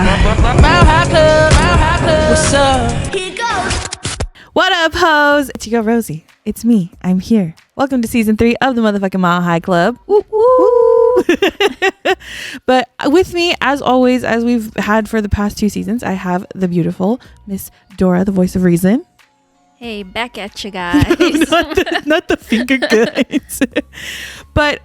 Mile High Club. What's up? Here goes. What up, hoes? It's your girl, Rosey. It's me. I'm here. Welcome to season 3 of the motherfucking Mile High Club. Woo, woo. But with me, as always, as we've had for the past 2 seasons, I have the beautiful Miss Dora, the voice of reason. Hey, back at you guys. not the finger guys. But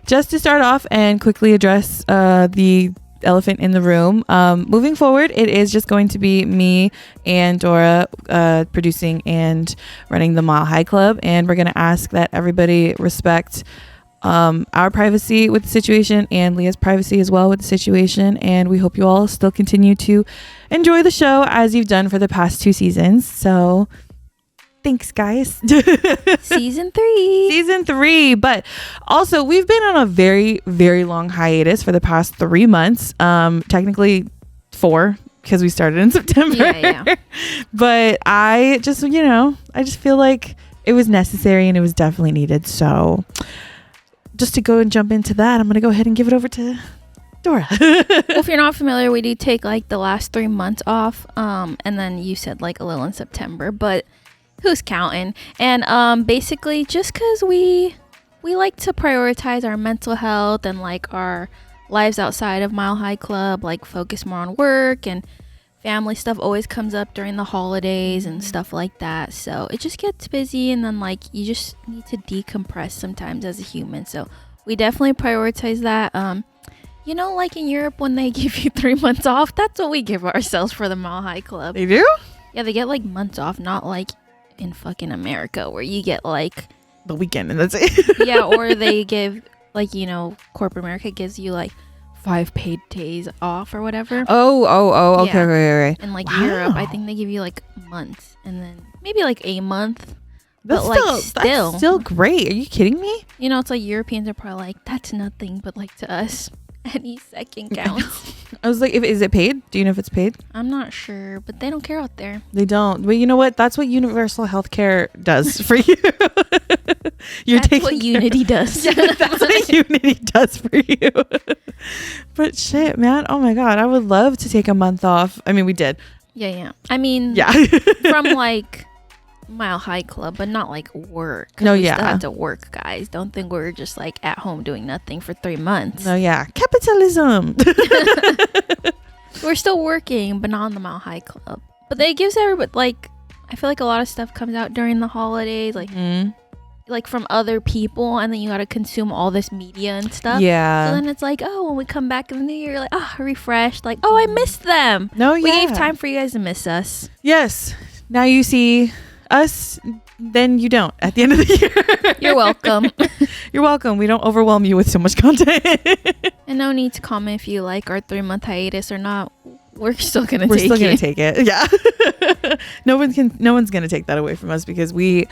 just to start off and quickly address the elephant in the room, moving forward, it is just going to be me and Dora producing and running the Mile High Club, and we're going to ask that everybody respect our privacy with the situation and Leah's privacy as well with the situation, and we hope you all still continue to enjoy the show as you've done for the past 2 seasons. So thanks, guys. Season 3. But also, we've been on a very, very long hiatus for the past 3 months. Technically 4, because we started in September. Yeah. But I just feel like it was necessary and it was definitely needed. So just to go and jump into that, I'm going to go ahead and give it over to Dora. Well, if you're not familiar, we do take like the last 3 months off. And then you said like a little in September, but who's counting? And basically just because we like to prioritize our mental health and like our lives outside of Mile High Club, like focus more on work, and family stuff always comes up during the holidays and stuff like that. So it just gets busy, and then like you just need to decompress sometimes as a human. So we definitely prioritize that. Like in Europe when they give you 3 months off, that's what we give ourselves for the Mile High Club. They do? Yeah, they get like months off, not like in fucking America where you get like the weekend and that's it. Yeah, or they give like, corporate America gives you like 5 paid days off or whatever. Oh, okay, Yeah. right. And like Wow. Europe, I think they give you like months, and then maybe like a month. That's but that's still great. Are you kidding me? It's like Europeans are probably like, that's nothing, but like to us, any second counts. I was like, is it paid? Do you know if it's paid? I'm not sure, but they don't care out there. They don't. But you know what? That's what universal healthcare does for you. That's what Unity does. Yeah, that's what Unity does for you. But shit, man. Oh my God. I would love to take a month off. I mean, we did. Yeah. I mean, yeah. From like Mile High Club, but not like work. No, we yeah. still have to work, guys. Don't think we're just like at home doing nothing for 3 months. No, yeah. Capitalism. We're still working, but not on the Mile High Club. But it gives everybody, like, I feel like a lot of stuff comes out during the holidays, like, like from other people, and then you got to consume all this media and stuff. Yeah. So then it's like, oh, when we come back in the new year, like, refreshed, like, oh, I missed them. No, yeah. We gave time for you guys to miss us. Yes. Now you see us, then you don't at the end of the year. You're welcome. You're welcome. We don't overwhelm you with so much content. And no need to comment if you like our 3-month hiatus or not. We're still gonna take it. Yeah. No one's gonna take that away from us because we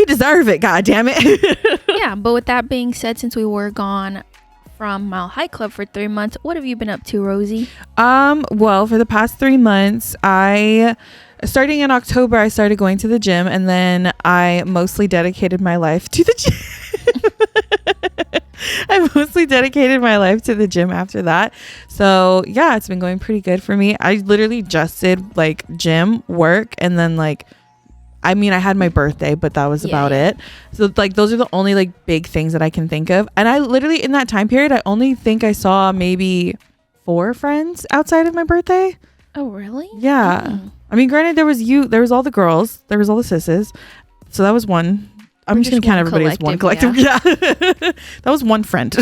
deserve it. God damn it. Yeah. But with that being said, since we were gone from Mile High Club for 3 months, what have you been up to, Rosey? Well, for the past 3 months, starting in October, I started going to the gym, and then I mostly dedicated my life to the gym. I mostly dedicated my life to the gym after that. So yeah, it's been going pretty good for me. I literally just did like gym, work, and then like, I had my birthday, but that was about it. So like those are the only like big things that I can think of. And I literally, in that time period, I only think I saw maybe 4 friends outside of my birthday. Oh, really? Yeah. Granted, there was all the girls, there was all the sisses. So that was one. I'm just gonna count everybody as one collective. Yeah. That was one friend.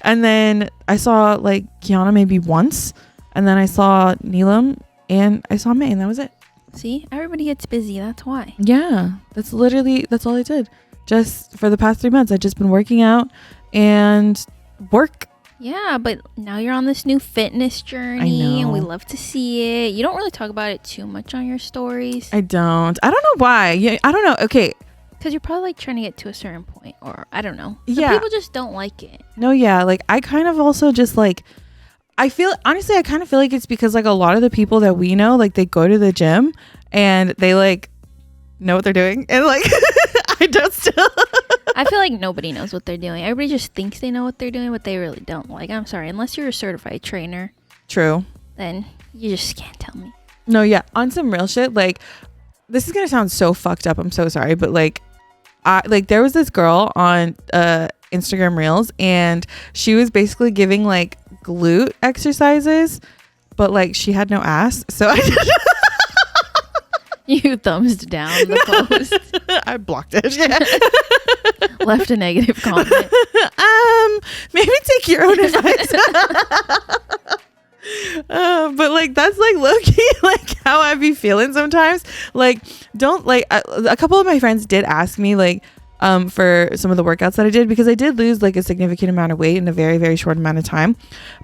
And then I saw like Kiana maybe once, and then I saw Neelam, and I saw May, and that was it. See, everybody gets busy. That's why. Yeah, that's all I did. Just for the past 3 months, I've just been working out and work. Yeah, but now you're on this new fitness journey, and we love to see it. You don't really talk about it too much on your stories. I don't know why. Yeah, I don't know. Okay. Because you're probably like trying to get to a certain point, or I don't know. Yeah. People just don't like it. No, yeah. Like I kind of also just like, I kind of feel like it's because like a lot of the people that we know, like they go to the gym and they like know what they're doing, and like I don't still. I feel like nobody knows what they're doing. Everybody just thinks they know what they're doing, but they really don't. Like, I'm sorry, unless you're a certified trainer, True. then you just can't tell me. No, yeah. On some real shit, like, this is gonna sound so fucked up. I'm so sorry, but like, there was this girl on Instagram Reels, and she was basically giving like glute exercises, but like she had no ass, so You thumbs down the post. I blocked it. Yeah. Left a negative comment. Maybe take your own advice. But like that's like low key like how I be feeling sometimes. Like don't like a couple of my friends did ask me like for some of the workouts that I did, because I did lose like a significant amount of weight in a very, very short amount of time.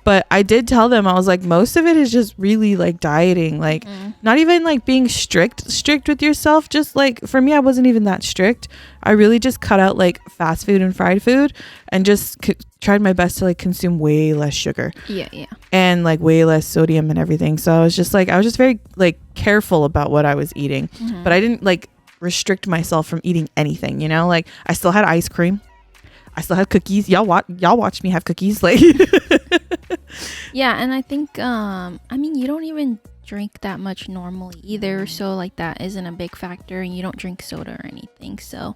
But I did tell them, I was like, most of it is just really like dieting, like not even like being strict with yourself. Just like for me, I wasn't even that strict. I really just cut out like fast food and fried food, and just tried my best to like consume way less sugar. Yeah. And like way less sodium and everything. So I was just very like careful about what I was eating, but I didn't like restrict myself from eating anything, you know. Like I still had ice cream, I still had cookies. Y'all watched me have cookies, like Yeah, and I think I mean, you don't even drink that much normally either, so like that isn't a big factor, and you don't drink soda or anything, so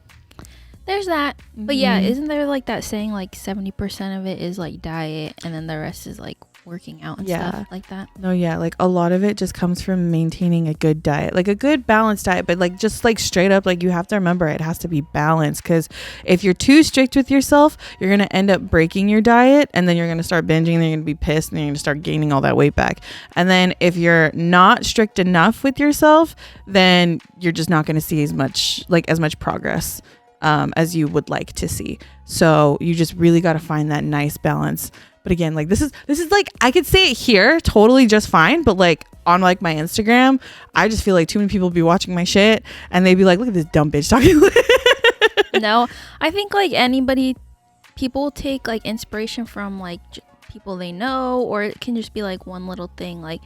there's that. But yeah, isn't there like that saying like 70% of it is like diet, and then the rest is like working out and stuff like that? No, yeah, like a lot of it just comes from maintaining a good diet, like a good balanced diet. But like just like straight up, like you have to remember it has to be balanced, because if you're too strict with yourself, you're gonna end up breaking your diet, and then you're gonna start binging, and you're gonna be pissed, and you're gonna start gaining all that weight back. And then if you're not strict enough with yourself, then you're just not gonna see as much progress as you would like to see. So you just really got to find that nice balance. But again, like this is like, I could say it here totally just fine, but like on like my Instagram, I just feel like too many people be watching my shit, and they'd be like, look at this dumb bitch talking. No, I think like people take like inspiration from like people they know, or it can just be like one little thing. Like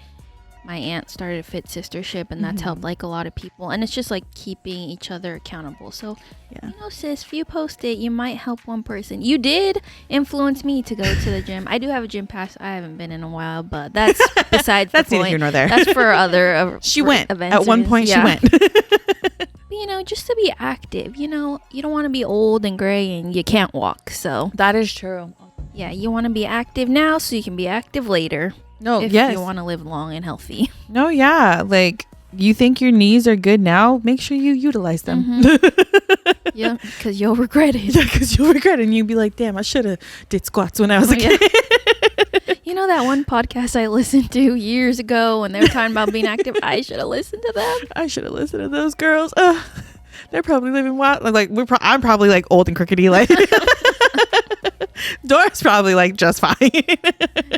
my aunt started Fit Sistership, and that's helped like a lot of people, and it's just like keeping each other accountable. So you know, sis, if you post it, you might help one person. You did influence me to go to the gym. I do have a gym pass. I haven't been in a while, but that's besides that's the point. neither here nor there. That's for other she went events at one point. She went. But, you know, just to be active. You know, you don't want to be old and gray and you can't walk. So that is true. Yeah, you want to be active now so you can be active later. No, if yes. you want to live long and healthy. No, yeah. Like, you think your knees are good now, make sure you utilize them. Yeah, because you'll regret it. Yeah, because you'll regret it, and you'll be like, damn, I should have did squats when I was a kid. You know that one podcast I listened to years ago when they were talking about being active? I should have listened to them. I should have listened to those girls. They're probably living wild. Like I'm probably like old and crickety. Like Dora's probably like just fine.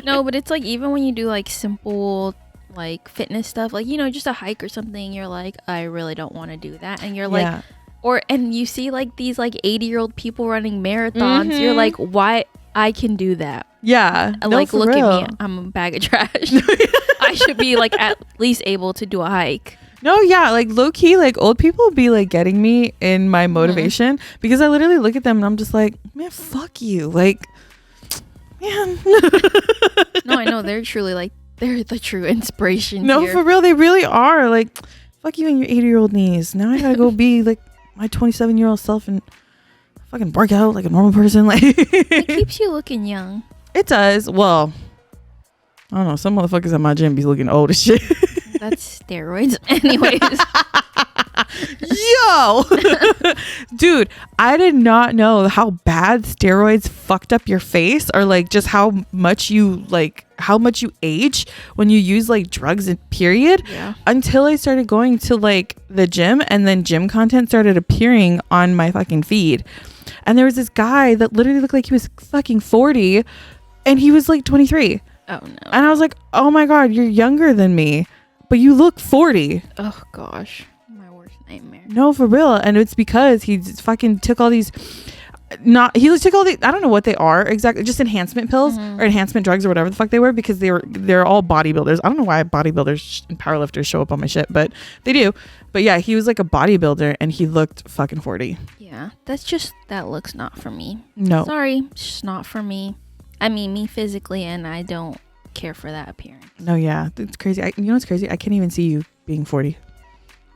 No, but it's like even when you do like simple like fitness stuff, like, you know, just a hike or something, you're like, I really don't want to do that, and you're like, and you see like these like 80-year-old people running marathons, you're like, why? I can do that. Yeah. No, like, look real. At me, I'm a bag of trash. I should be like at least able to do a hike. No, yeah, like low key, like old people be like getting me in my motivation, because I literally look at them and I'm just like, man, fuck you, like, man. No, I know, they're truly like, they're the true inspiration. No, here. for real, they really are. Like, fuck you and your 80-year-old knees. Now I gotta go be like my 27-year-old self and fucking work out like a normal person. Like, it keeps you looking young. It does. Well, I don't know. Some motherfuckers at my gym be looking old as shit. That's steroids. Anyways. Yo. Dude, I did not know how bad steroids fucked up your face, or like just how much you age when you use like drugs and period. Yeah. Until I started going to like the gym, and then gym content started appearing on my fucking feed. And there was this guy that literally looked like he was fucking 40, and he was like 23. Oh no. And I was like, oh my God, you're younger than me, but you look 40. Oh gosh. My worst nightmare. No, for real. And it's because he fucking took all these, not, he took all the, I don't know what they are exactly, just enhancement pills or enhancement drugs or whatever the fuck they were, because they're all bodybuilders. I don't know why bodybuilders and powerlifters show up on my shit, but they do. But yeah, he was like a bodybuilder and he looked fucking 40. Yeah, that looks not for me. No. Sorry, it's just not for me. I mean, me physically, and I don't care for that appearance. No, yeah, it's crazy. You know what's crazy? I can't even see you being 40.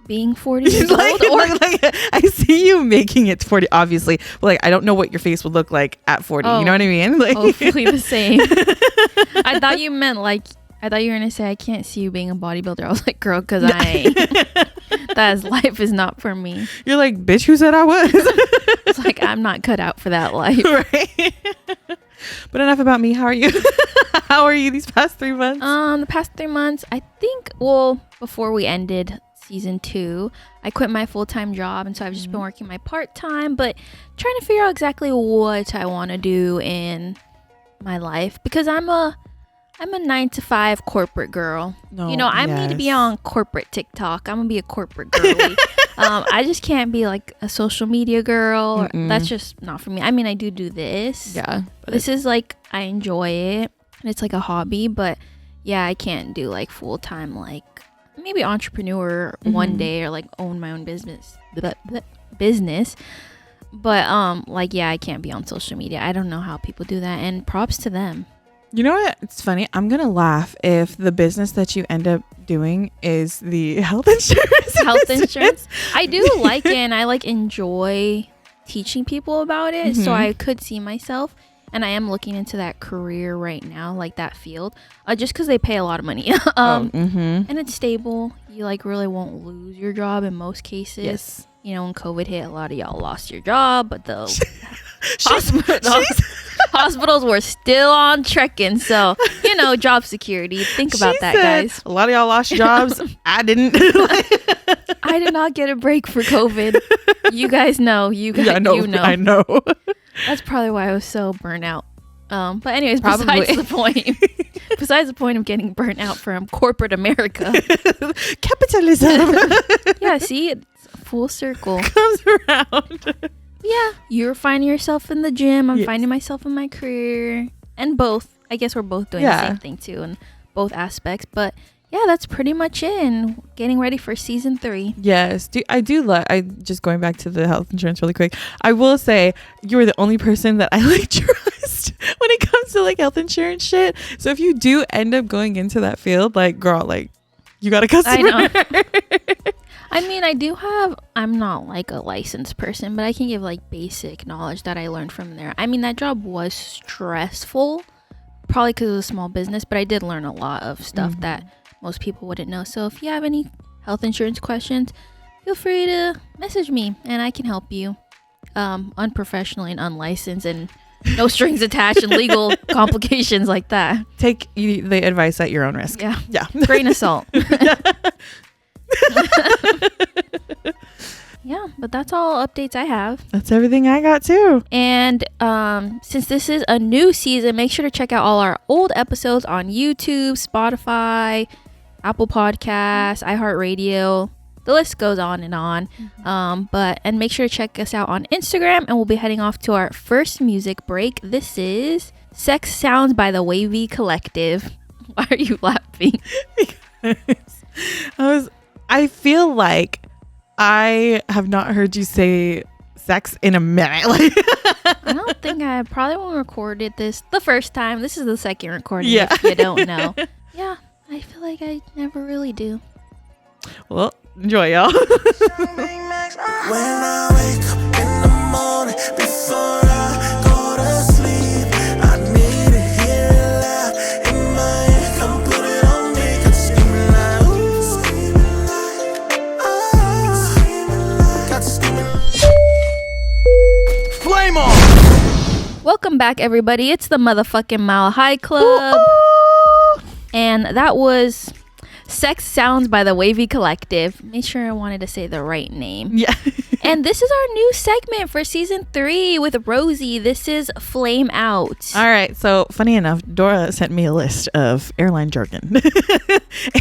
Being 40 years old? I see you making it to 40, obviously. But like, I don't know what your face would look like at 40. You know what I mean? Like, hopefully the same. I thought you meant like, I thought you were going to say, I can't see you being a bodybuilder. I was like, girl, because life is not for me. You're like, bitch, who said I was? It's like, I'm not cut out for that life. Right. But enough about me. How are you? How are you these past 3 months? The past 3 months, I think, well, before we ended season 2, I quit my full-time job, and so I've just been working my part-time, but trying to figure out exactly what I want to do in my life, because I'm a 9-to-5 corporate girl. No, you know, I need to be on corporate TikTok. I'm gonna be a corporate girly. I just can't be like a social media girl. That's just not for me. I mean, I do this. Yeah. This is like, I enjoy it, and it's like a hobby, but yeah, I can't do like full-time, like maybe entrepreneur one day, or like own my own business. But like, yeah, I can't be on social media. I don't know how people do that, and props to them. You know what? It's funny. I'm going to laugh if the business that you end up doing is the health insurance. I do like it, and I like enjoy teaching people about it. So I could see myself, and I am looking into that career right now, like that field, just because they pay a lot of money. And it's stable. You like really won't lose your job in most cases. Yes. You know, when COVID hit, a lot of y'all lost your job, but the hospitals were still on trekking. So, you know, job security. Think about that, guys. A lot of y'all lost jobs. I didn't. I did not get a break for COVID. You guys know. You know. I know. That's probably why I was so burnt out. But anyways, besides the point. Besides the point of getting burnt out from corporate America. Capitalism. Yeah, see, it's full circle. Comes around. Yeah, you're finding yourself in the gym. I'm finding myself in my career. And both. I guess we're both doing the same thing too in both aspects. But yeah, that's pretty much it. And getting ready for season 3. Yes. I just going back to the health insurance really quick. I will say you are the only person that I like trust when it comes to like health insurance shit. So if you do end up going into that field, like, girl, like, you got a customer. I know. I mean, I'm not like a licensed person, but I can give like basic knowledge that I learned from there. I mean, that job was stressful, probably because it was a small business, but I did learn a lot of stuff that most people wouldn't know. So if you have any health insurance questions, feel free to message me and I can help you. Unprofessionally and unlicensed, and no strings attached, and legal complications like that. Take the advice at your own risk. Yeah. Grain of salt. Yeah, but that's all updates I have. That's everything I got too. And since this is a new season, make sure to check out all our old episodes on YouTube, Spotify, Apple Podcasts, iHeartRadio. The list goes on and on. And make sure to check us out on Instagram, and we'll be heading off to our first music break. This is Sex Sounds by the Wavy Collective. Why are you laughing? Because I feel like I have not heard you say sex in a minute. Like, I don't think I probably when we recorded this the first time. This is the second recording, if you don't know. Yeah, I feel like I never really do. Well, enjoy, y'all. When I wake up in the morning, before I go to sleep, I need to hear it loud in my ear. Come put it on me, got screaming like, ooh, screaming like, oh, screaming like, got screaming like. Flame on! Welcome back, everybody. It's the motherfucking Mile High Club. And that was Sex Sounds by the Wavy Collective. Make sure I wanted to say the right name. Yeah. And this is our new segment for season 3 with Rosey. This is Flame Out. All right. So funny enough, Dora sent me a list of airline jargon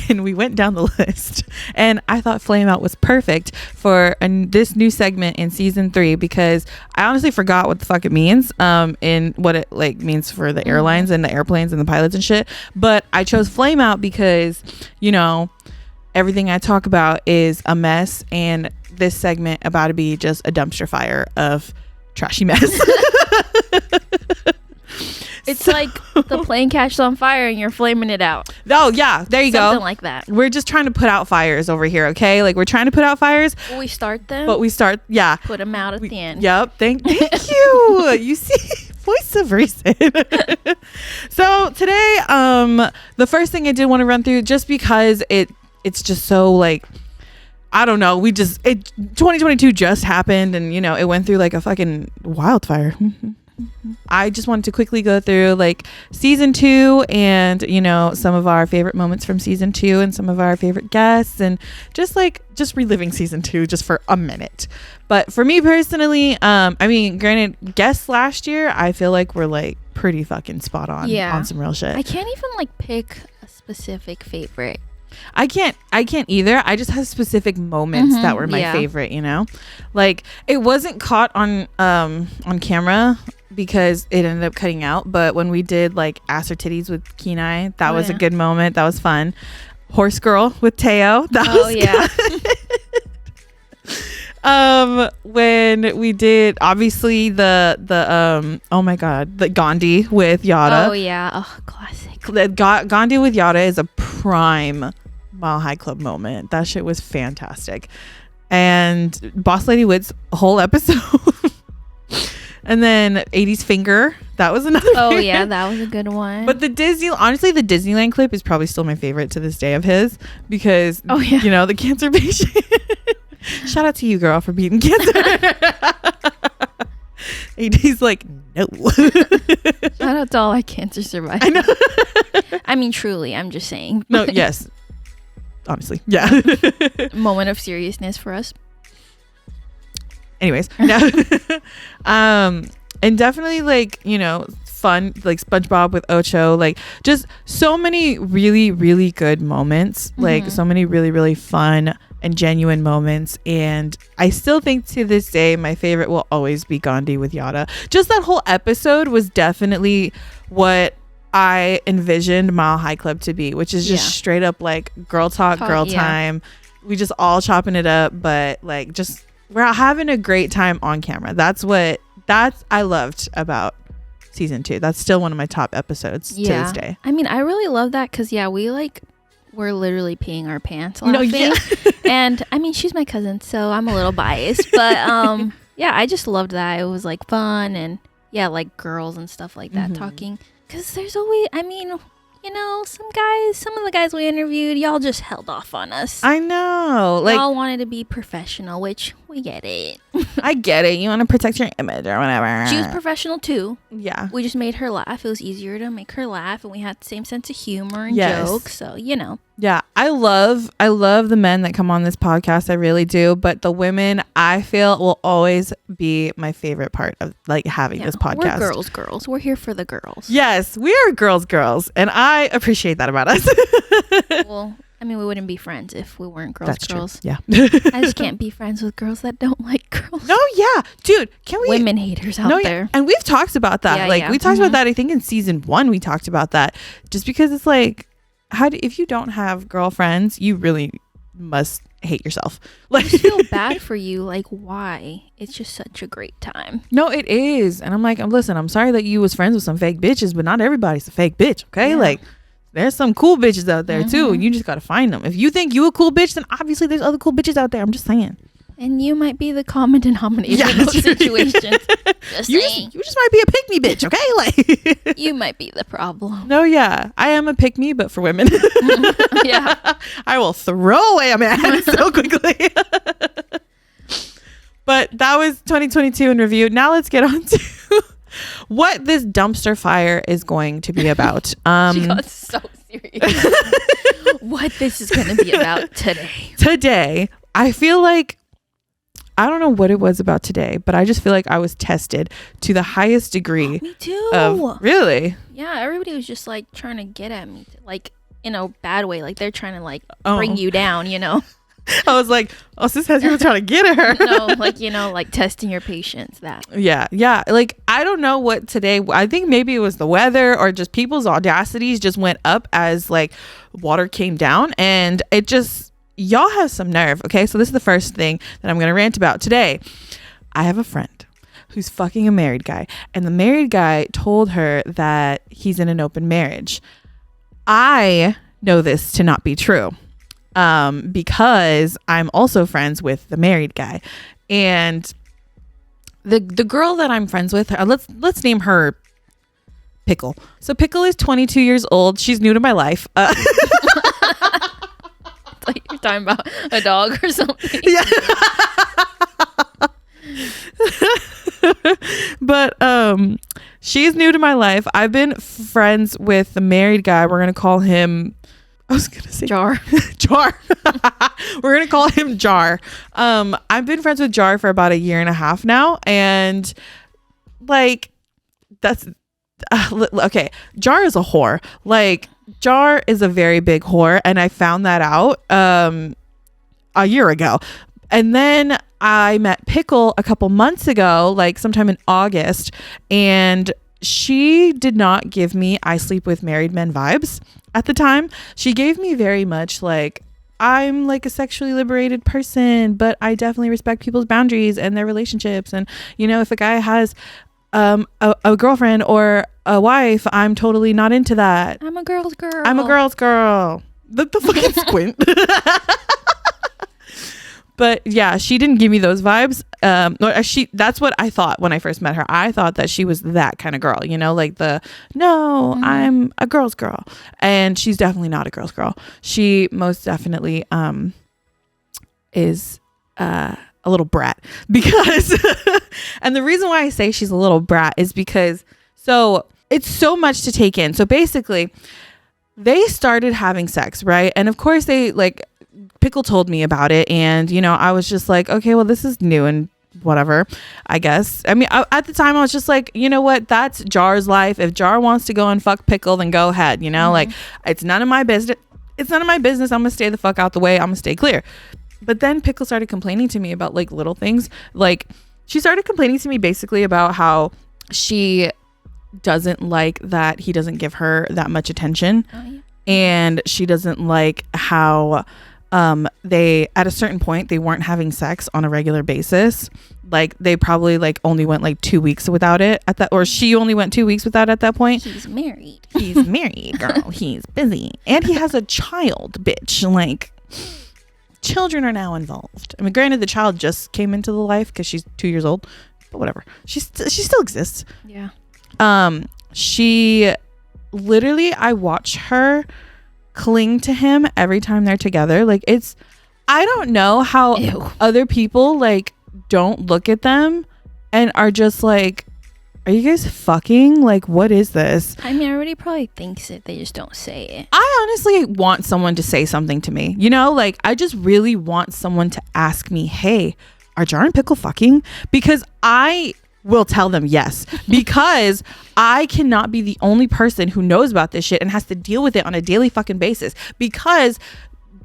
and we went down the list, and I thought Flame Out was perfect for this new segment in season 3 because I honestly forgot what the fuck it means and what it like means for the airlines and the airplanes and the pilots and shit. But I chose Flame Out because, you know, everything I talk about is a mess, and this segment about to be just a dumpster fire of trashy mess. It's like the plane catches on fire and you're flaming it out. Oh yeah, there you go. Something like that. We're just trying to put out fires over here, okay? Like we're trying to put out fires. Will we start them? But we start, yeah. Put them out at the end. Yep. Thank you. You see, voice of reason. So today, the first thing I did want to run through, just because it's just so like, I don't know. 2022 just happened, and you know, it went through like a fucking wildfire. I just wanted to quickly go through like season 2 and, you know, some of our favorite moments from season 2 and some of our favorite guests, and just reliving season 2 just for a minute. But for me personally, I mean, granted, guests last year, I feel like we're like pretty fucking spot on on some real shit. I can't even like pick a specific favorite. I can't either. I just have specific moments that were my favorite, you know? Like it wasn't caught on camera because it ended up cutting out, but when we did like ass or titties with Kenai, that was a good moment. That was fun. Horse Girl with Teo, that was good. When we did obviously the oh my god, the Gandhi with Yada. Oh yeah, oh classic. Gandhi with Yada is a prime Mile High Club moment. That shit was fantastic. And Boss Lady Wit's whole episode. And then 80s Finger, that was another favorite. Yeah, that was a good one. But the Disneyland clip is probably still my favorite to this day of his, because you know, the cancer patient. Shout out to you, girl, for beating cancer. 80's like, no. Shout out to all our cancer survivors. I know. I mean, truly, I'm just saying. No, yes. Honestly, yeah. Moment of seriousness for us. Anyways, no. And definitely like, you know, fun, like SpongeBob with Ocho, like just so many really, really good moments, like so many really, really fun and genuine moments. And I still think to this day, my favorite will always be Gandhi with Yada. Just that whole episode was definitely what I envisioned Mile High Club to be, which is just straight up like girl talk, girl time. We just all chopping it up, but like just we're having a great time on camera. That's I loved about season 2. That's still one of my top episodes to this day. I mean, I really love that because we like we're literally peeing our pants laughing. And I mean, she's my cousin, so I'm a little biased, but I just loved that. It was like fun and like girls and stuff like that talking, because there's always, I mean, you know, some of the guys we interviewed, y'all just held off on us. I know. Like, y'all wanted to be professional, which we get it. I get it. You want to protect your image or whatever. She was professional too. Yeah. We just made her laugh. It was easier to make her laugh, and we had the same sense of humor and jokes. So, you know. Yeah. I love the men that come on this podcast. I really do. But the women, I feel, will always be my favorite part of like having this podcast. We're girls. We're here for the girls. Yes, we are girls. And I appreciate that about us. Well, I mean, we wouldn't be friends if we weren't girls. That's girls. True. Yeah. I just can't be friends with girls that don't like girls. No, yeah. Dude, can we... Women haters out there. And we've talked about that. We talked about that, I think in season 1 we talked about that. Just because it's like, if you don't have girlfriends, you really must hate yourself. Like, I feel bad for you. Like, why? It's just such a great time. No, it is. And I'm like, listen, I'm sorry that you was friends with some fake bitches, but not everybody's a fake bitch, okay? Yeah. Like, there's some cool bitches out there too, and you just gotta find them. If you think you a cool bitch, then obviously there's other cool bitches out there. I'm just saying. And you might be the common denominator in those situations. You just might be a pick me bitch, okay? Like, you might be the problem. No, yeah, I am a pick me, but for women. Yeah, I will throw away a man so quickly. But that was 2022 in review. Now let's get on to what this dumpster fire is going to be about. She got so serious. What this is going to be about today. Today, I feel like I don't know what it was about today, but I just feel like I was tested to the highest degree. Me too. Really? Yeah, everybody was just like trying to get at me, like in a bad way. Like they're trying to like bring you down, you know? I was like, oh, sis has people trying to get at her. No, like, you know, like testing your patience. That. Yeah. Like, I don't know what today, I think maybe it was the weather or just people's audacities just went up as like water came down, and it just, y'all have some nerve. Okay. So this is the first thing that I'm going to rant about today. I have a friend who's fucking a married guy, and the married guy told her that he's in an open marriage. I know this to not be true. Because I'm also friends with the married guy, and the girl that I'm friends with, let's name her Pickle. So Pickle is 22 years old. She's new to my life. Like you're talking about a dog or something. Yeah. But she's new to my life. I've been friends with the married guy. We're gonna call him, I was gonna say Jar. We're gonna call him Jar. I've been friends with Jar for about 1.5 years now, and like that's okay. Jar is a whore. Like, Jar is a very big whore, and I found that out 1 year ago. And then I met Pickle a couple months ago, like sometime in August, and she did not give me I sleep with married men vibes at the time. She gave me very much like, I'm like a sexually liberated person, but I definitely respect people's boundaries and their relationships. And, you know, if a guy has a girlfriend or a wife, I'm totally not into that. I'm a girl's girl. I'm a girl's girl. The fucking squint. But yeah, she didn't give me those vibes. That's what I thought when I first met her. I thought that she was that kind of girl, you know, like I'm a girl's girl. And she's definitely not a girl's girl. She most definitely is a little brat, because and the reason why I say she's a little brat is because, so it's so much to take in. So basically they started having sex, right? And of course they like, Pickle told me about it, and you know, I was just like, okay, well, this is new and whatever, I guess. I mean, at the time I was just like, you know what, that's Jar's life. If Jar wants to go and fuck Pickle, then go ahead, you know. Like, it's none of my business. I'm gonna stay the fuck out the way. I'm gonna stay clear. But then Pickle started complaining to me about like little things. Like, she started complaining to me basically about how she doesn't like that he doesn't give her that much attention. Oh, yeah. And she doesn't like how they, at a certain point, they weren't having sex on a regular basis. Like, they probably like only went like 2 weeks without it at that, or she only went 2 weeks without it at that point. He's married, girl. He's busy, and he has a child, bitch. Like, children are now involved. I mean, granted, the child just came into the life because she's 2 years old, but whatever. She still exists. Yeah. She literally, I watch her cling to him every time they're together. Like, it's, I don't know how other people like don't look at them and are just like, are you guys fucking? Like, what is this? I mean, everybody probably thinks it, they just don't say it. I honestly want someone to say something to me, you know, like, I just really want someone to ask me, hey, are Jar and Pickle fucking? Because I will tell them yes, because I cannot be the only person who knows about this shit and has to deal with it on a daily fucking basis, because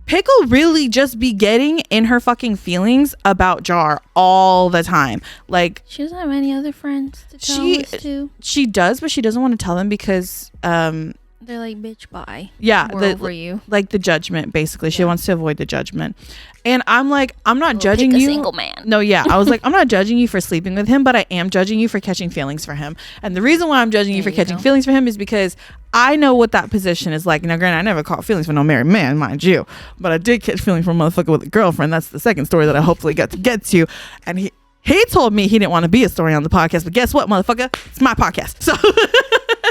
Pickle really just be getting in her fucking feelings about Jar all the time. Like, she doesn't have any other friends to tell this to. She does, but she doesn't want to tell them because they're like, bitch, bye. Yeah, we're over you. Like the judgment, basically. Yeah. She wants to avoid the judgment. And I'm like, I'm not judging you. Single man. No, yeah. I was like, I'm not judging you for sleeping with him, but I am judging you for catching feelings for him. And the reason why I'm judging you for catching feelings for him is because I know what that position is like. Now, granted, I never caught feelings for no married man, mind you, but I did catch feelings for a motherfucker with a girlfriend. That's the second story that I hopefully got to get to. And he told me he didn't want to be a story on the podcast, but guess what, motherfucker? It's my podcast. So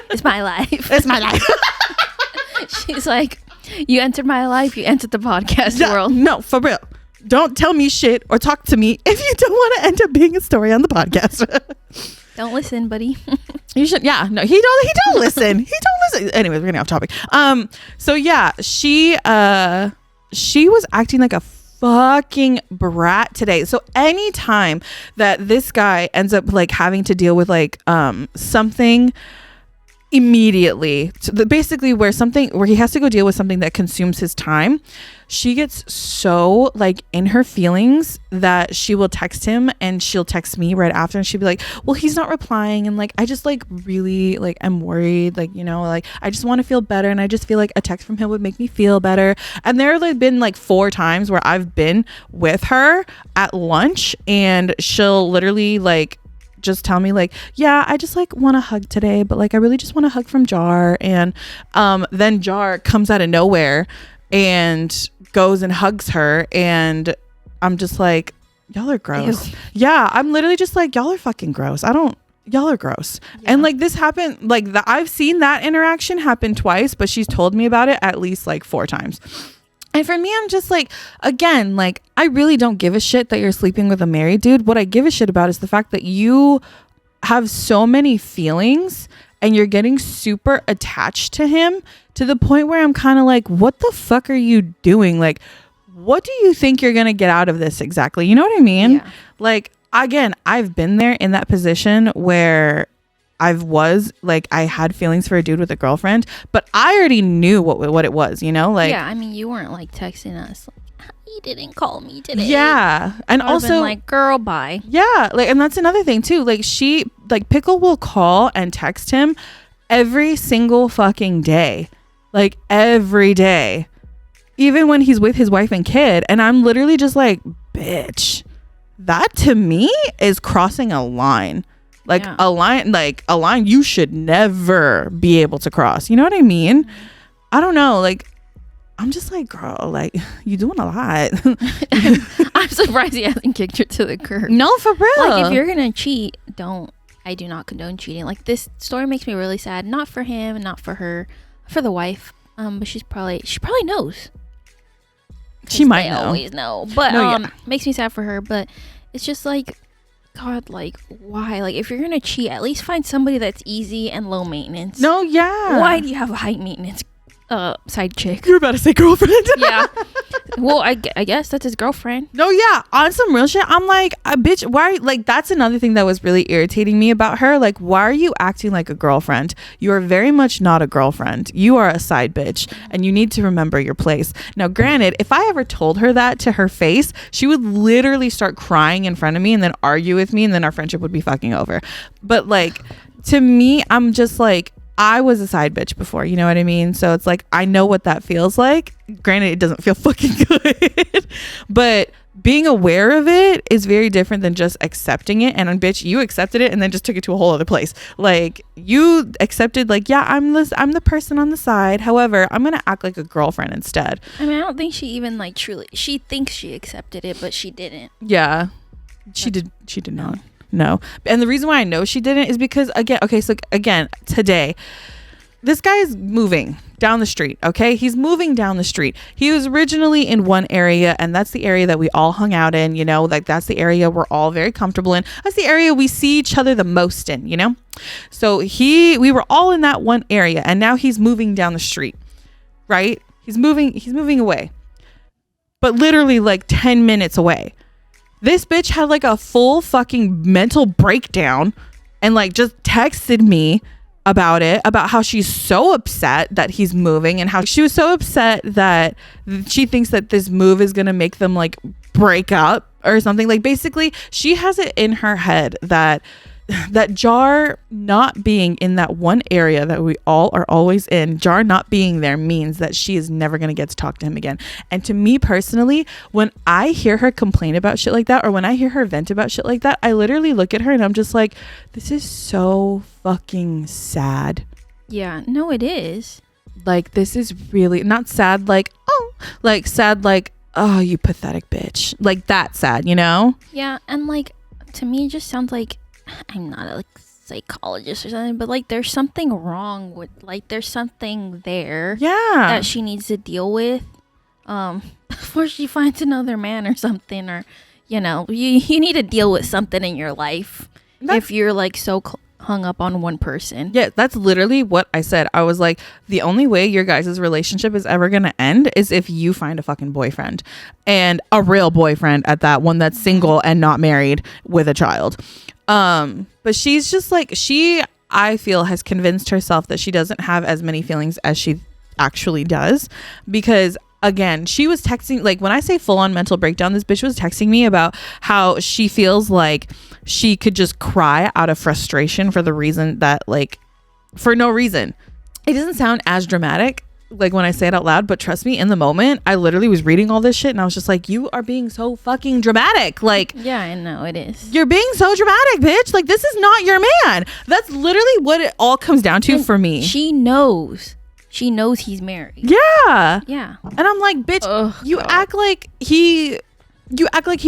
it's my life. It's my life. She's like, you entered my life, you entered the podcast world. No, for real. Don't tell me shit or talk to me if you don't want to end up being a story on the podcast. Don't listen, buddy. You should. Yeah, no, he don't listen. He don't listen. Anyways, we're getting off topic. So yeah, she was acting like a fucking brat today. So anytime that this guy ends up like having to deal with like something immediately, so basically where he has to go deal with something that consumes his time, she gets so like in her feelings that she will text him, and she'll text me right after, and she'll be like, well, he's not replying, and like I just like really like I'm worried, like, you know, like I just want to feel better, and I just feel like a text from him would make me feel better. And there have been like 4 times where I've been with her at lunch, and she'll literally like just tell me like, yeah, I just like want a hug today, but like I really just want a hug from Jar. And then Jar comes out of nowhere and goes and hugs her, and I'm just like, y'all are gross. Ew. Yeah, I'm literally just like, y'all are fucking gross. Y'all are gross. Yeah. And like this happened, like I've seen that interaction happen twice, but she's told me about it at least like 4 times. And for me, I'm just like, again, like, I really don't give a shit that you're sleeping with a married dude. What I give a shit about is the fact that you have so many feelings and you're getting super attached to him to the point where I'm kind of like, what the fuck are you doing? Like, what do you think you're going to get out of this exactly? You know what I mean? Yeah. Like, again, I've been there in that position where I had feelings for a dude with a girlfriend, but I already knew what it was, you know? Like, yeah, I mean, you weren't like texting us like, he didn't call me today. Yeah. And also been like, girl, bye. Yeah, like, and that's another thing too. Like, Pickle will call and text him every single fucking day. Like, every day. Even when he's with his wife and kid, and I'm literally just like, bitch, that to me is crossing a line. Like, yeah. a line you should never be able to cross. You know what I mean? Mm-hmm. I don't know. Like, I'm just like, girl, like, you doing a lot. I'm surprised he hasn't kicked her to the curb. No, for real. Like, if you're gonna cheat, I do not condone cheating. Like, this story makes me really sad. Not for him and not for her, for the wife. But she probably knows. She might know. Always know. But yeah. Makes me sad for her. But it's just like, God, like, why? Like, if you're gonna cheat, at least find somebody that's easy and low maintenance. No, yeah. Why do you have a high maintenance side chick? You're about to say girlfriend. Yeah. Well, I guess that's his girlfriend. No, yeah. On some real shit, I'm like, bitch, why? Like, that's another thing that was really irritating me about her. Like, why are you acting like a girlfriend? You are very much not a girlfriend. You are a side bitch, and you need to remember your place. Now, granted, if I ever told her that to her face, she would literally start crying in front of me and then argue with me, and then our friendship would be fucking over. But like, to me, I'm just like, I was a side bitch before, you know what I mean? So it's like, I know what that feels like. Granted, it doesn't feel fucking good, but being aware of it is very different than just accepting it. And bitch, you accepted it and then just took it to a whole other place. Like, you accepted, like, yeah, I'm the person on the side. However, I'm gonna act like a girlfriend instead. I mean, I don't think she even like truly. She thinks she accepted it, but she didn't. Yeah, she did not. No. And the reason why I know she didn't is because, today, this guy is moving down the street. Okay, he's moving down the street. He was originally in one area, and that's the area that we all hung out in, you know, like that's the area we're all very comfortable in. That's the area we see each other the most in, you know. So we were all in that one area, and now he's moving down the street, right? He's moving away, but literally like 10 minutes away. This bitch had like a full fucking mental breakdown and like just texted me about it, about how she's so upset that he's moving, and how she was so upset that she thinks that this move is going to make them like break up or something. Like, basically, she has it in her head that Jar not being in that one area that we all are always in, Jar not being there means that she is never going to get to talk to him again. And to me personally, when I hear her complain about shit like that, or when I hear her vent about shit like that, I literally look at her and I'm just like, this is so fucking sad. Yeah, no, it is. Like, this is really not sad, like, oh, like sad, like, oh, you pathetic bitch. Like, that sad, you know? Yeah, and like, to me, it just sounds like, I'm not a like psychologist or something, but like there's something wrong with, like, there's something there, yeah, that she needs to deal with before she finds another man or something, or, you know, you need to deal with something in your life. If you're like so hung up on one person. Yeah, that's literally what I said. I was like, the only way your guys' relationship is ever going to end is if you find a fucking boyfriend, and a real boyfriend at that, one that's single and not married with a child. But she's just like, I feel, has convinced herself that she doesn't have as many feelings as she actually does, because again, she was texting, like, when I say full on mental breakdown, this bitch was texting me about how she feels like she could just cry out of frustration for the reason that, like, for no reason. It doesn't sound as dramatic like when I say it out loud, but trust me, in the moment, I literally was reading all this shit and I was just like, you are being so fucking dramatic. Like, Yeah, I know it is. you're being so dramatic, bitch. Like, this is not your man. That's literally what it all comes down to for me. She knows he's married. Yeah. Yeah. And I'm like, bitch, Ugh, you God. act like he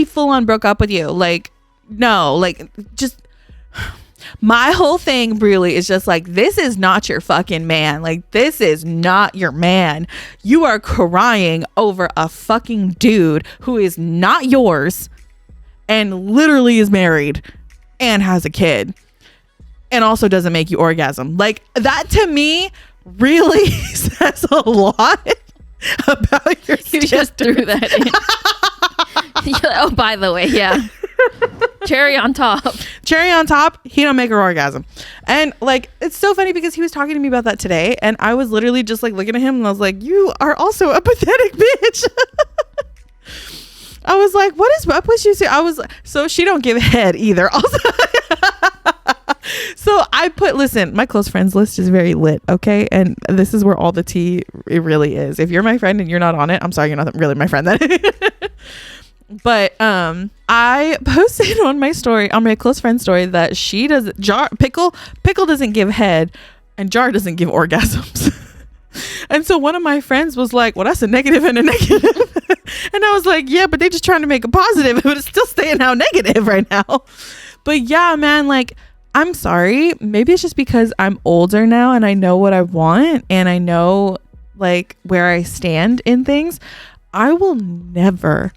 full on broke up with you. Like, no, like, just my whole thing really is just like, this is not your fucking man. Like, this is not your man. You are crying over a fucking dude who is not yours and literally is married and has a kid and also doesn't make you orgasm. Like, that to me really says a lot about your You just threw that in. Oh, by the way, yeah. Cherry on top. Cherry on top, he don't make her orgasm. And like, it's so funny because he was talking to me about that today, and I was literally just like looking at him and I was like, you are also a pathetic bitch. I was like, what is up with you? So she don't give head either. Also, so I put, listen, my close friends list is very lit, okay? And this is where all the tea it really is. If you're my friend and you're not on it, I'm sorry, you're not really my friend then. But I posted on my close friend story that Pickle doesn't give head and Jar doesn't give orgasms. And so one of my friends was like, well, that's a negative and a negative. And I was like, yeah, but they're just trying to make a positive, but it's still staying out negative right now. But yeah, man, like, I'm sorry. Maybe it's just because I'm older now and I know what I want and I know like where I stand in things. I will never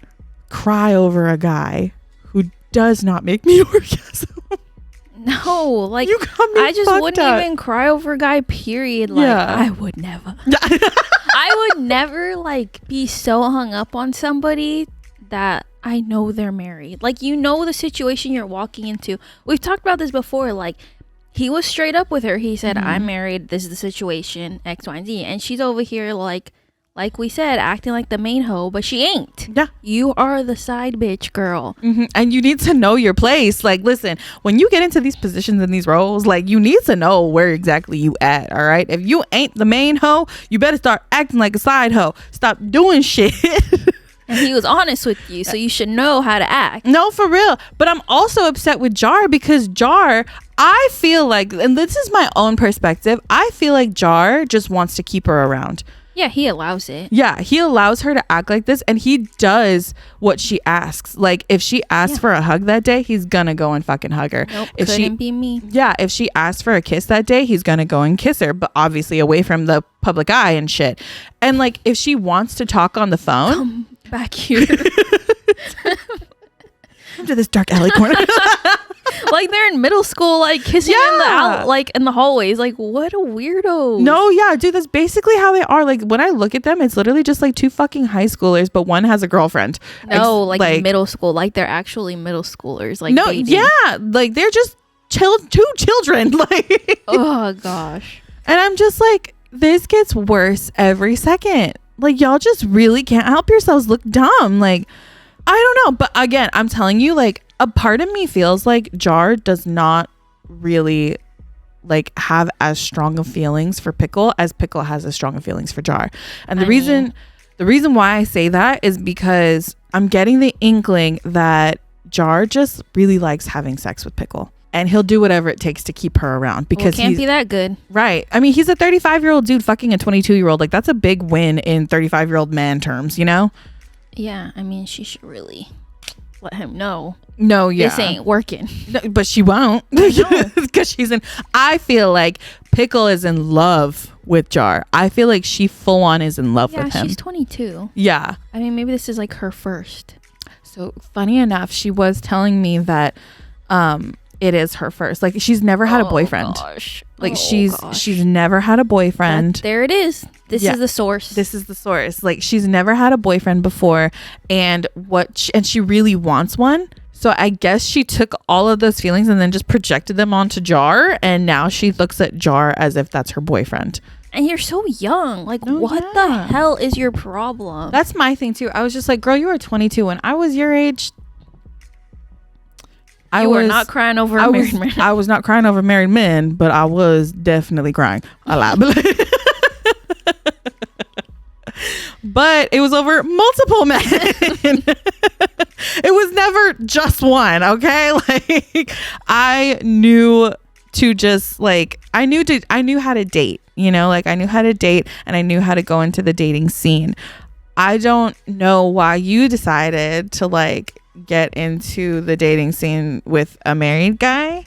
cry over a guy who does not make me orgasm. No, like, You got me I just fucked wouldn't up. even cry over a guy, period. Like, Yeah. I would never. I would never, like, be so hung up on somebody that I know they're married. Like, you know the situation you're walking into. We've talked about this before. Like, he was straight up with her. He said, I'm married. This is the situation, X, Y, and Z. And she's over here, like we said, acting like the main hoe, but she ain't. Yeah. You are the side bitch, girl. Mm-hmm. And you need to know your place. Like, listen, when you get into these positions and these roles, like, you need to know where exactly you at. All right. If you ain't the main hoe, you better start acting like a side hoe. Stop doing shit. And he was honest with you, so you should know how to act. No, for real. But I'm also upset with Jar because Jar, I feel like, and this is my own perspective, I feel like Jar just wants to keep her around. Yeah, he allows it. Yeah, he allows her to act like this, and he does what she asks. Like, if she asks for a hug that day, he's gonna go and fucking hug her. Nope, If couldn't be me. Yeah, if she asks for a kiss that day, he's gonna go and kiss her, but obviously away from the public eye and shit. And like, if she wants to talk on the phone, Come back here. into this dark alley corner. Like, they're in middle school, like, kissing in the hallways. Like, what a weirdo. No, yeah, dude, that's basically how they are. Like, when I look at them, it's literally just like two fucking high schoolers, but one has a girlfriend. No, like middle school. Like, they're actually middle schoolers. Like, no, dating. yeah, like they're just two children. Like, Oh, gosh. and I'm just like, this gets worse every second. Like, y'all just really can't help yourselves look dumb. Like, I don't know. But again, I'm telling you, like, a part of me feels like Jar does not really like have as strong of feelings for Pickle as Pickle has as strong of feelings for Jar. And the reason why I say that is because I'm getting the inkling that Jar just really likes having sex with Pickle. And he'll do whatever it takes to keep her around because can't be that good. Right. I mean, he's a 35-year-old dude fucking a 22-year-old. Like, that's a big win in 35-year-old man terms, you know? Yeah, I mean, she should really let him know. No, yeah. This ain't working. No, but she won't. Because I feel like Pickle is in love with Jar. I feel like she full on is in love with him. She's 22. Yeah. I mean, maybe this is like her first. So funny enough, she was telling me that it is her first. Like she's never had a boyfriend. Gosh. Like she's never had a boyfriend. There it is. This is the source. This is the source. Like she's never had a boyfriend before, and she really wants one. So I guess she took all of those feelings and then just projected them onto Jar, and now she looks at Jar as if that's her boyfriend. And you're so young. Like, what the hell is your problem? That's my thing too. I was just like, girl, you were 22 when I was your age. You were not crying over a married man. I was not crying over married men, but I was definitely crying a lot. But it was over multiple men. It was never just one, okay? Like I knew to just like I knew how to date, you know, like I knew how to date and I knew how to go into the dating scene. I don't know why you decided to like get into the dating scene with a married guy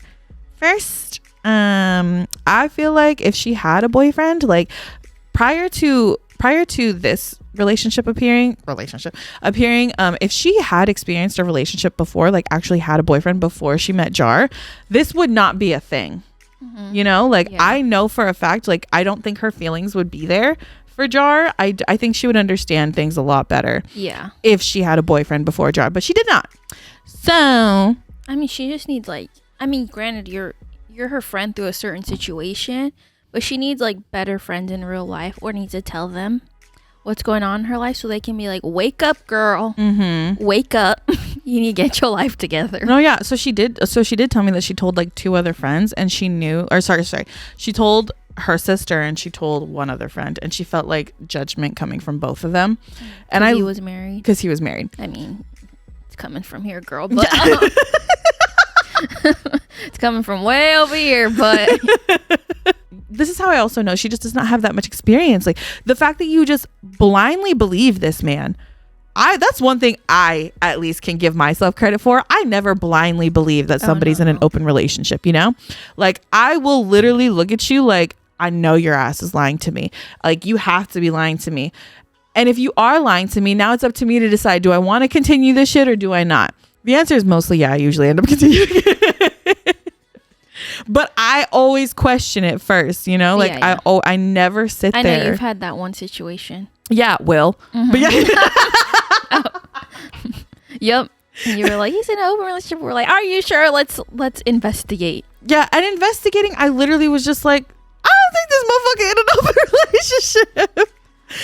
first. I feel like if she had a boyfriend, like prior to this relationship appearing, if she had experienced a relationship before, like actually had a boyfriend before she met Jar, this would not be a thing. You know, like I know for a fact, like I don't think her feelings would be there for Jar. I think she would understand things a lot better if she had a boyfriend before Jar, but she did not. So I mean, she just needs like, I mean, granted you're her friend through a certain situation, but she needs like better friends in real life, or needs to tell them what's going on in her life so they can be like, wake up, girl. Wake up. You need to get your life together. No, yeah. So she did tell me that she told like 2 other friends, and she knew, or sorry. She told her sister and she told one other friend, and she felt like judgment coming from both of them. And he was married. Because he was married. I mean, it's coming from here, girl, but it's coming from way over here, but this is how I also know she just does not have that much experience. Like the fact that you just blindly believe this man, that's one thing I at least can give myself credit for. I never blindly believe that somebody's in an open relationship, you know? Like I will literally look at you like, I know your ass is lying to me. Like you have to be lying to me. And if you are lying to me, now it's up to me to decide, do I want to continue this shit or do I not? The answer is mostly yeah. I usually end up continuing. But I always question it first, you know? Like I never sit there. I know you've had that one situation. Yeah, Will. But yeah. Yep. And you were like, he's in an open relationship. We're like, are you sure? Let's investigate. Yeah, and investigating, I literally was just like, I don't think this motherfucker in an open relationship.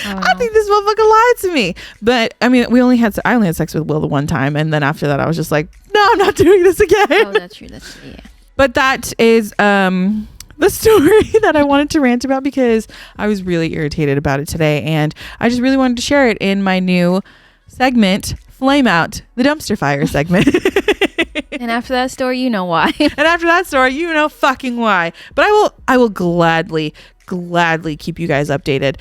I think this motherfucker lied to me. But I mean, I only had sex with Will the one time, and then after that I was just like, no, I'm not doing this again. Oh, that's true. Yeah. But that is the story that I wanted to rant about because I was really irritated about it today, and I just really wanted to share it in my new segment, Flame Out, the dumpster fire segment. And after that story, you know why. And after that story, you know fucking why. But I will gladly keep you guys updated,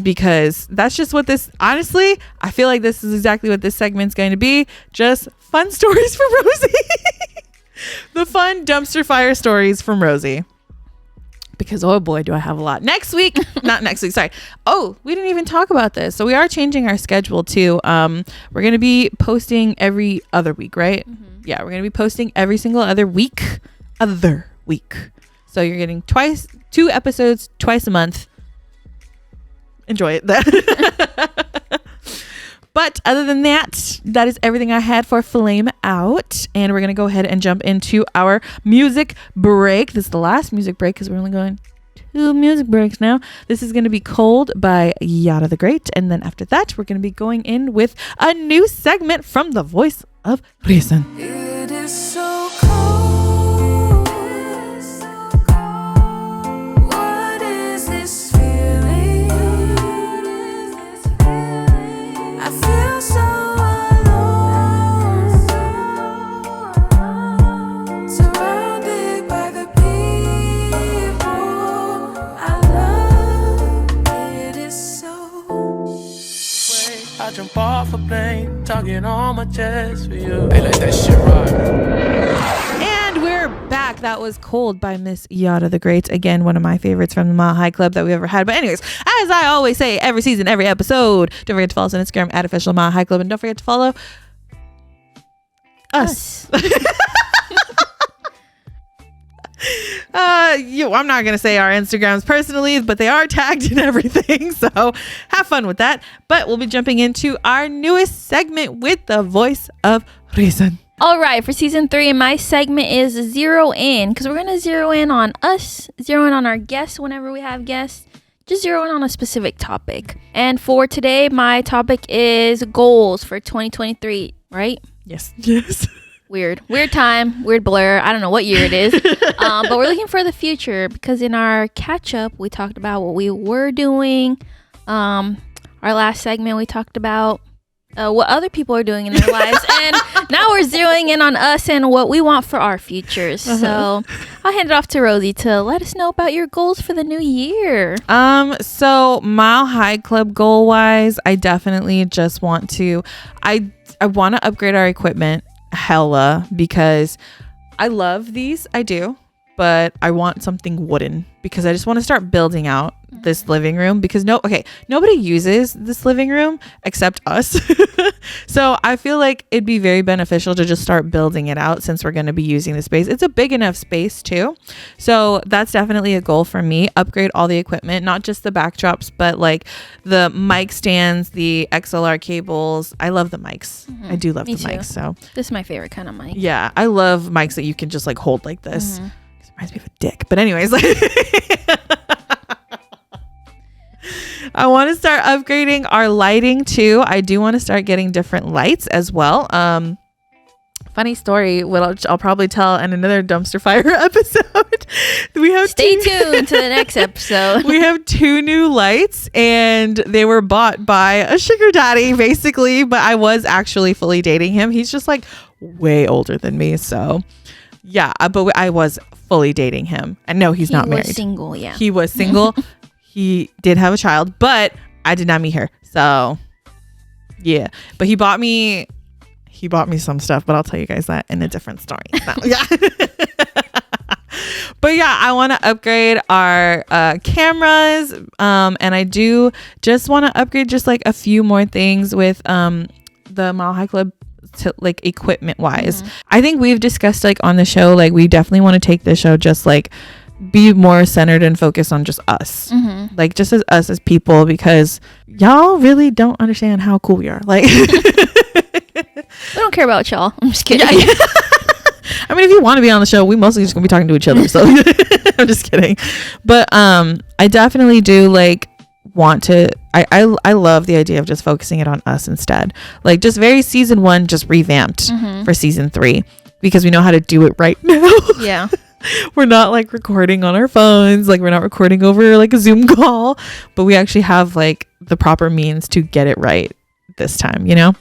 because that's just what this, honestly, I feel like this is exactly what this segment's going to be. Just fun stories from Rosey. The fun dumpster fire stories from Rosey. Because oh boy, do I have a lot. Not next week, sorry. Oh, we didn't even talk about this. So we are changing our schedule too. We're going to be posting every other week, right? Yeah, we're going to be posting every single other week. So you're getting 2 episodes twice a month. Enjoy it. But other than that, that is everything I had for Flame Out. And we're going to go ahead and jump into our music break. This is the last music break because we're only going 2 music breaks now. This is going to be Cold by Yada the Great. And then after that, we're going to be going in with a new segment from the voice of Reason. It is so cold. What is this feeling? I feel so alone, surrounded by the people I love. It is so. I jump off a plane, talking on my chest for you. They let that shit ride. And we're back. That was Cold by Miss Yada the Great. Again, one of my favorites from the Mile High Club that we ever had. But anyways, as I always say, every season, every episode, don't forget to follow us on Instagram at official Mile High Club. And don't forget to follow us. I'm not gonna say our Instagrams personally, but they are tagged and everything, so have fun with that. But we'll be jumping into our newest segment with the voice of reason. All right, for season 3, my segment is zero in, because we're going to zero in on us, zero in on our guests whenever we have guests, just zero in on a specific topic. And for today, my topic is goals for 2023, right? Yes. Weird time, weird blur. I don't know what year it is, but we're looking for the future, because in our catch up, we talked about what we were doing. Our last segment, we talked about what other people are doing in their lives, and now we're zeroing in on us and what we want for our futures. So I'll hand it off to Rosey to let us know about your goals for the new year. So Mile High Club goal wise, I definitely just want to I want to upgrade our equipment hella, because I love these, I do, but I want something wooden, because I just want to start building out this living room, because nobody uses this living room except us. So I feel like it'd be very beneficial to just start building it out, since we're going to be using the space. It's a big enough space too. So that's definitely a goal for me. Upgrade all the equipment, not just the backdrops, but like the mic stands, the XLR cables. I love the mics. I do love Me the too. mics. So This is my favorite kind of mic. yeah, I love mics that you can just like hold like this. It reminds me of a dick, but anyways, I want to start upgrading our lighting too. I do want to start getting different lights as well. Funny story, what I'll probably tell in another dumpster fire episode. We have Stay tuned to the next episode. we have 2 new lights, and they were bought by a sugar daddy basically, but I was actually fully dating him. He's just like way older than me, so yeah, but I was fully dating him, and no, he's not married. He was single, yeah. He was single. He did have a child, but I did not meet her. So yeah, but he bought me some stuff, but I'll tell you guys that in a different story. So, yeah. But yeah, I want to upgrade our cameras, and I do just want to upgrade just like a few more things with the Mile High Club, to like equipment wise. I think we've discussed like on the show, like we definitely want to take the show just like be more centered and focused on just us, like just as us as people, because y'all really don't understand how cool we are. Like We don't care about y'all. I'm just kidding. Yeah. I mean, if you want to be on the show, we mostly just gonna be talking to each other, so I'm just kidding. But I definitely do like want to I love the idea of just focusing it on us instead, like just very season 1 just revamped for season 3, because we know how to do it right now. Yeah. We're not like recording on our phones, like we're not recording over like a Zoom call, but we actually have like the proper means to get it right this time, you know?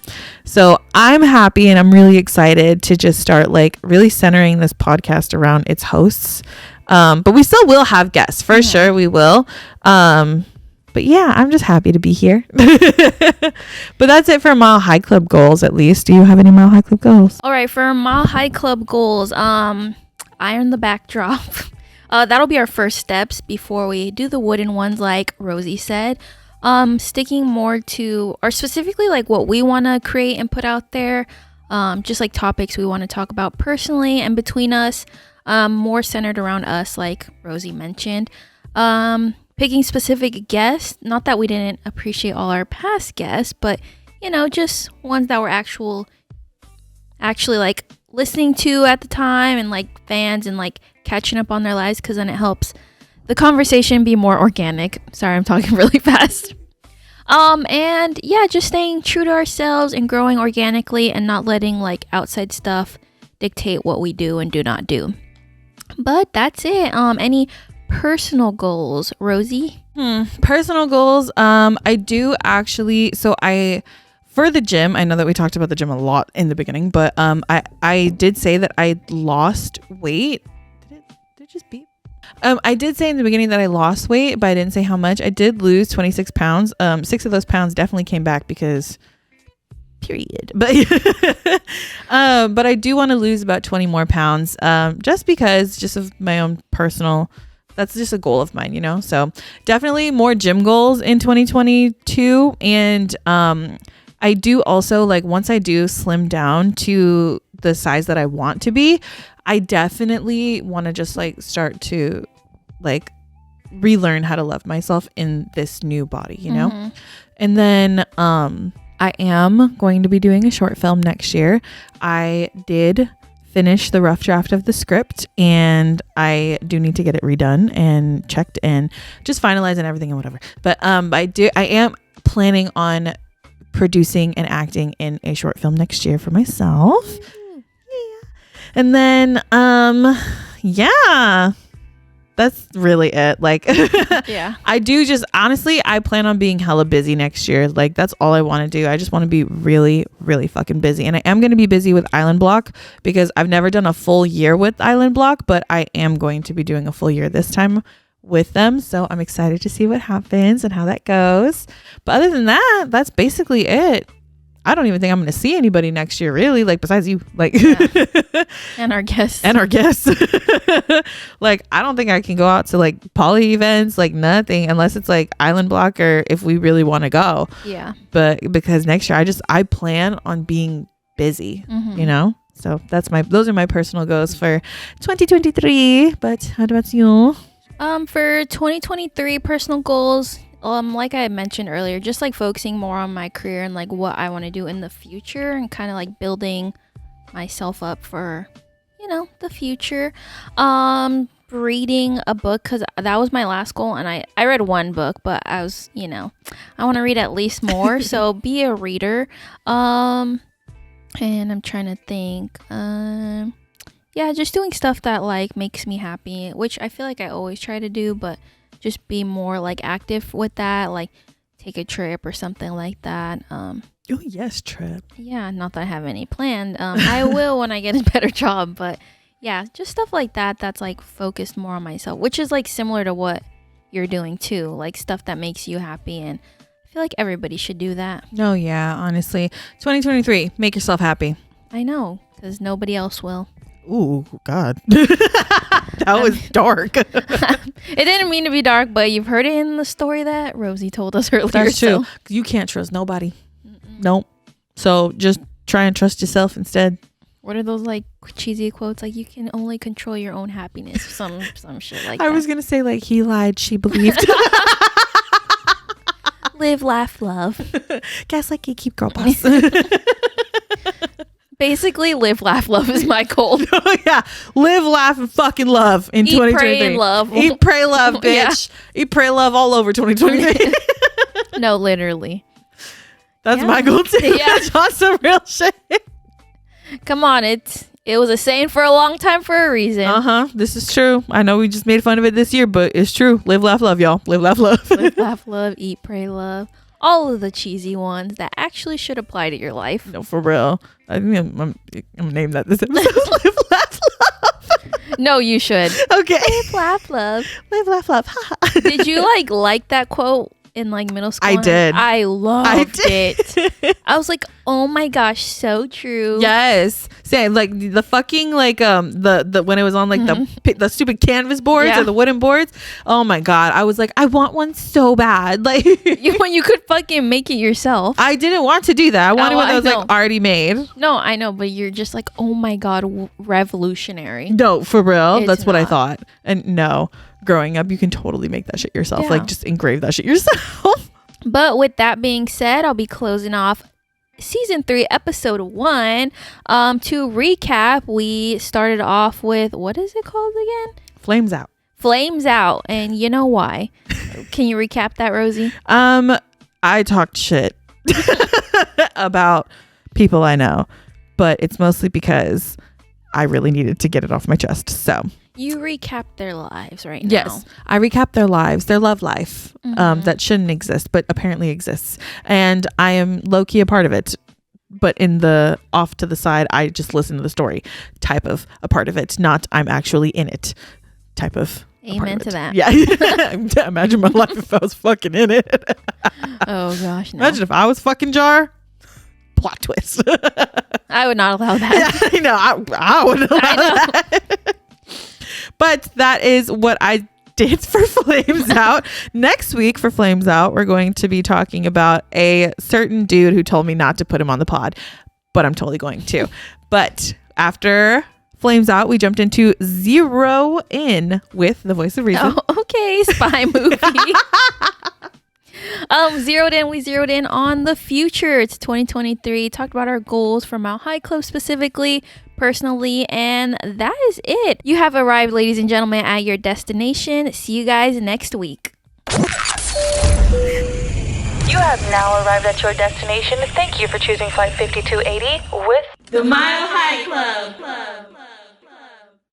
So I'm happy, and I'm really excited to just start like really centering this podcast around its hosts. But we still will have guests for sure. We will. But yeah, I'm just happy to be here. But that's it for Mile High Club goals, at least. Do you have any Mile High Club goals? All right, for Mile High Club goals, iron the backdrop. That'll be our first steps before we do the wooden ones, like Rosey said. Sticking more to, or specifically like what we want to create and put out there, just like topics we want to talk about personally and between us, more centered around us, like Rosey mentioned. Picking specific guests, not that we didn't appreciate all our past guests, but you know, just ones that were actually like listening to at the time, and like fans, and like catching up on their lives, because then it helps the conversation be more organic. Sorry, I'm talking really fast. And yeah, just staying true to ourselves and growing organically, and not letting like outside stuff dictate what we do and do not do. But that's it. Any personal goals, Rosey? Personal goals. I do actually. So for the gym, I know that we talked about the gym a lot in the beginning, but I did say that I lost weight. Did it just beep? I did say in the beginning that I lost weight, but I didn't say how much. I did lose 26 pounds. 6 of those pounds definitely came back because period. But but I do want to lose about 20 more pounds, just of my own personal, that's just a goal of mine, you know? So definitely more gym goals in 2022. And I do also, like, once I do slim down, to the size that I want to be, I definitely want to just like start to like relearn how to love myself in this new body, you know? And then I am going to be doing a short film next year. I did finish the rough draft of the script, and I do need to get it redone and checked and just finalizing everything and whatever. But I am planning on producing and acting in a short film next year for myself. Yeah. And then yeah, that's really it. Like, Yeah. I do just, honestly, I plan on being hella busy next year. Like, that's all I want to do. I just want to be really, really fucking busy. And I am going to be busy with Island Block because I've never done a full year with Island Block, but I am going to be doing a full year this time with them. So I'm excited to see what happens and how that goes. But other than that, that's basically it. I don't even think I'm going to see anybody next year, really, like, besides you, like, And our guests. Like, I don't think I can go out to like poly events, like nothing, unless it's like Island Block or if we really want to go. Yeah. But because next year I plan on being busy, you know? So those are my personal goals for 2023. But how about you? For 2023 personal goals, like I mentioned earlier, just like focusing more on my career and like what I want to do in the future and kind of like building myself up for, you know, the future. Reading a book, because that was my last goal, and I read one book, but I was, you know, I want to read at least more. So be a reader. And I'm trying to think. Yeah, just doing stuff that like makes me happy, which I feel like I always try to do, but just be more like active with that, like take a trip or something like that. Oh yes, trip. Yeah, not that I have any planned. I will when I get a better job, but yeah, just stuff like that that's like focused more on myself, which is like similar to what you're doing too, like stuff that makes you happy, and I feel like everybody should do that. No, yeah, honestly, 2023, make yourself happy. I know, because nobody else will. Ooh, God. That was dark. It didn't mean to be dark, but you've heard it in the story that Rosey told us earlier. That's true. You can't trust nobody. Nope. So just try and trust yourself instead. What are those like cheesy quotes? Like, you can only control your own happiness. Some shit like that. I was going to say, like, he lied, she believed. Live, laugh, love. Gaslight, keep girl boss. Basically, live, laugh, love is my goal. Oh, yeah. Live, laugh, and fucking love in 2023. Pray, and love. Eat, pray, love, bitch. Yeah. Eat, pray, love all over 2023. No, literally. That's my goal, too. Yeah. That's on some real shit. Come on, it was a saying for a long time for a reason. This is true. I know we just made fun of it this year, but it's true. Live, laugh, love, y'all. Live, laugh, love. Live, laugh, love. Eat, pray, love. All of the cheesy ones that actually should apply to your life. No, for real. I think I'm gonna name that this episode. Live, laugh, love. No, you should. Okay. Live, laugh, love. Live, laugh, love. Did you like that quote in like middle school? I did. I loved it. I was like, oh my gosh, so true. Yes. Same. Like the fucking like the when it was on like the stupid canvas boards or the wooden boards. Oh my God. I was like, I want one so bad. Like when you could fucking make it yourself. I didn't want to do that. I wanted one that was know. like already made. No, I know, but you're just like, oh my God, revolutionary. No, for real. It's That's what I not. thought. And no, growing up, you can totally make that shit yourself. Yeah. Like just engrave that shit yourself. But with that being said, I'll be closing off season 3, episode 1. To recap, we started off with, what is it called again? Flames out. Flames out. And you know why. Can you recap that, Rosey? I talked shit about people I know, but it's mostly because I really needed to get it off my chest. So You recapped their lives right now. yes, I recapped their lives, their love life, that shouldn't exist, but apparently exists. And I am low-key a part of it. But in the off to the side, I just listen to the story type of a part of it, not I'm actually in it type of. Amen to that. Yeah. Imagine my life if I was fucking in it. Oh gosh, no. Imagine if I was fucking Jar. Plot twist. I would not allow that. Yeah, I know. I would allow that. But that is what I did for Flames Out. Next week for Flames Out, we're going to be talking about a certain dude who told me not to put him on the pod, but I'm totally going to. But after Flames Out, we jumped into Zero In with the voice of reason. Oh, okay, spy movie. We zeroed in on the future. It's 2023. Talked about our goals for Mount High Club specifically, personally, and that is it. You have arrived, ladies and gentlemen, at your destination. See you guys next week. You have now arrived at your destination. Thank you for choosing Flight 5280 with The Mile High Club.